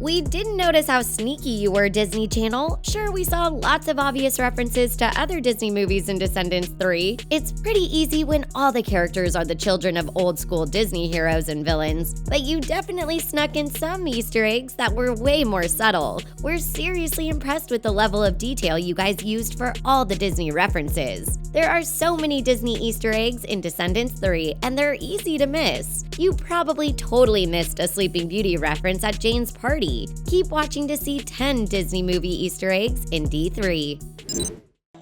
We didn't notice how sneaky you were, Disney Channel. Sure, we saw lots of obvious references to other Disney movies in Descendants 3. It's pretty easy when all the characters are the children of old-school Disney heroes and villains, but you definitely snuck in some Easter eggs that were way more subtle. We're seriously impressed with the level of detail you guys used for all the Disney references. There are so many Disney Easter eggs in Descendants 3, and they're easy to miss. You probably totally missed a Sleeping Beauty reference at Jane's party. Keep watching to see 10 Disney movie Easter eggs in D3.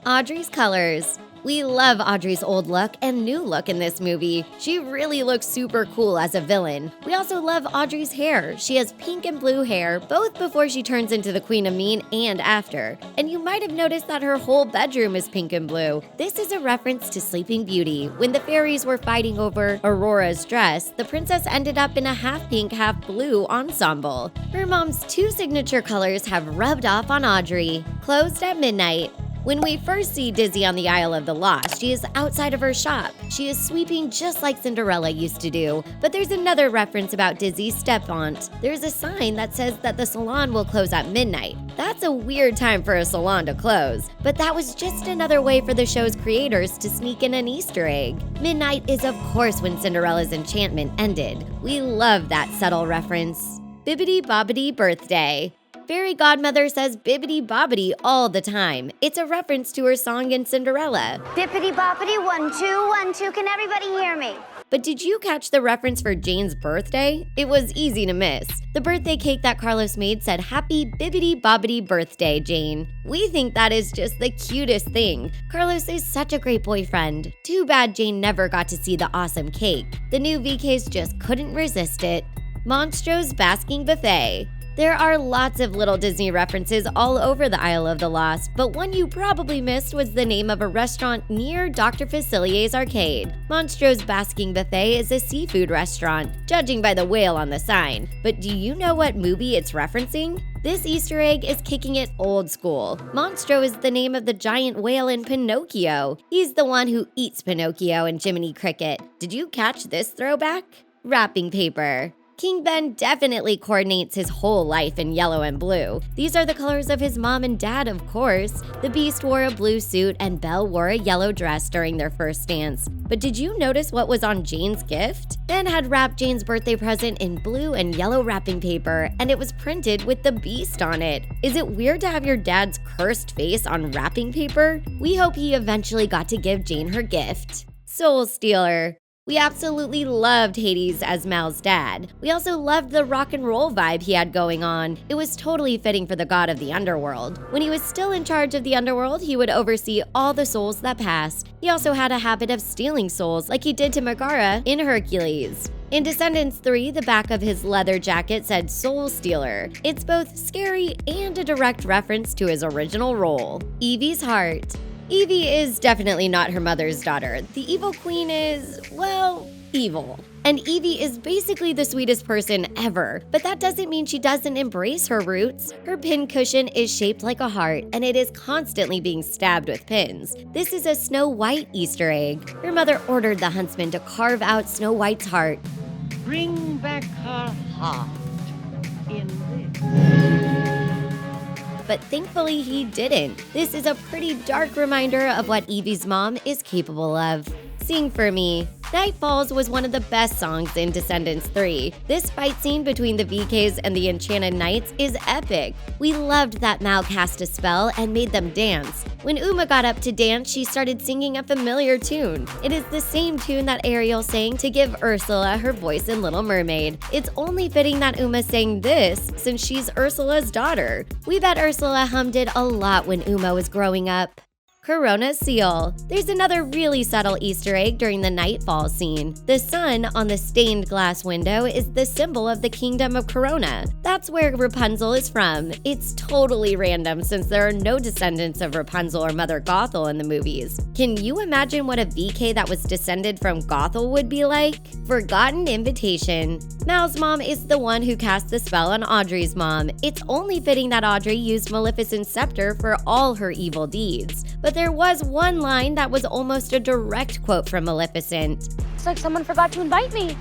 Audrey's colors. We love Audrey's old look and new look in this movie. She really looks super cool as a villain. We also love Audrey's hair. She has pink and blue hair, both before she turns into the Queen of Mean and after. And you might have noticed that her whole bedroom is pink and blue. This is a reference to Sleeping Beauty. When the fairies were fighting over Aurora's dress, the princess ended up in a half pink, half blue ensemble. Her mom's two signature colors have rubbed off on Audrey. Closed at midnight. When we first see Dizzy on the Isle of the Lost, she is outside of her shop. She is sweeping just like Cinderella used to do. But there's another reference about Dizzy's step-aunt. There's a sign that says that the salon will close at midnight. That's a weird time for a salon to close. But that was just another way for the show's creators to sneak in an Easter egg. Midnight is of course when Cinderella's enchantment ended. We love that subtle reference. Bibbidi Bobbidi Birthday. Fairy Godmother says bibbidi bobbidi all the time. It's a reference to her song in Cinderella. Bippity boppity, 1 2 1 2. Can everybody hear me? But did you catch the reference for Jane's birthday? It was easy to miss. The birthday cake that Carlos made said, "Happy bibbidi bobbidi birthday, Jane." We think that is just the cutest thing. Carlos is such a great boyfriend. Too bad Jane never got to see the awesome cake. The new VKs just couldn't resist it. Monstro's Basking Buffet. There are lots of little Disney references all over the Isle of the Lost, but one you probably missed was the name of a restaurant near Dr. Facilier's arcade. Monstro's Basking Buffet is a seafood restaurant, judging by the whale on the sign. But do you know what movie it's referencing? This Easter egg is kicking it old school. Monstro is the name of the giant whale in Pinocchio. He's the one who eats Pinocchio in Jiminy Cricket. Did you catch this throwback? Wrapping paper. King Ben definitely coordinates his whole life in yellow and blue. These are the colors of his mom and dad, of course. The Beast wore a blue suit and Belle wore a yellow dress during their first dance. But did you notice what was on Jane's gift? Ben had wrapped Jane's birthday present in blue and yellow wrapping paper, and it was printed with the Beast on it. Is it weird to have your dad's cursed face on wrapping paper? We hope he eventually got to give Jane her gift. Soul Stealer. We absolutely loved Hades as Mal's dad. We also loved the rock and roll vibe he had going on. It was totally fitting for the god of the underworld. When he was still in charge of the underworld, he would oversee all the souls that passed. He also had a habit of stealing souls like he did to Megara in Hercules. In Descendants 3, the back of his leather jacket said Soul Stealer. It's both scary and a direct reference to his original role. Evie's Heart. Evie is definitely not her mother's daughter. The evil queen is, well, evil. And Evie is basically the sweetest person ever, but that doesn't mean she doesn't embrace her roots. Her pin cushion is shaped like a heart, and it is constantly being stabbed with pins. This is a Snow White Easter egg. Her mother ordered the huntsman to carve out Snow White's heart. Bring back her heart in this. But thankfully he didn't. This is a pretty dark reminder of what Evie's mom is capable of. Sing for Me. Night Falls was one of the best songs in Descendants 3. This fight scene between the VKs and the Enchanted Knights is epic. We loved that Mal cast a spell and made them dance. When Uma got up to dance, she started singing a familiar tune. It is the same tune that Ariel sang to give Ursula her voice in Little Mermaid. It's only fitting that Uma sang this since she's Ursula's daughter. We bet Ursula hummed it a lot when Uma was growing up. Corona Seal. There's another really subtle Easter egg during the Nightfall scene. The sun on the stained glass window is the symbol of the kingdom of Corona. That's where Rapunzel is from. It's totally random since there are no descendants of Rapunzel or Mother Gothel in the movies. Can you imagine what a VK that was descended from Gothel would be like? Forgotten Invitation. Mal's mom is the one who cast the spell on Audrey's mom. It's only fitting that Audrey used Maleficent's scepter for all her evil deeds. But there was one line that was almost a direct quote from Maleficent. It's like someone forgot to invite me.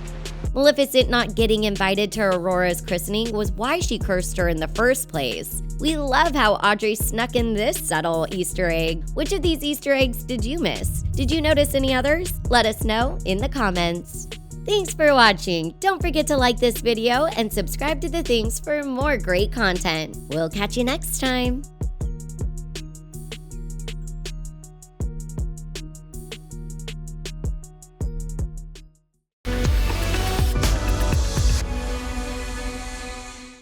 Maleficent not getting invited to Aurora's christening was why she cursed her in the first place. We love how Audrey snuck in this subtle Easter egg. Which of these Easter eggs did you miss? Did you notice any others? Let us know in the comments. Thanks for watching. Don't forget to like this video and subscribe to The Things for more great content. We'll catch you next time.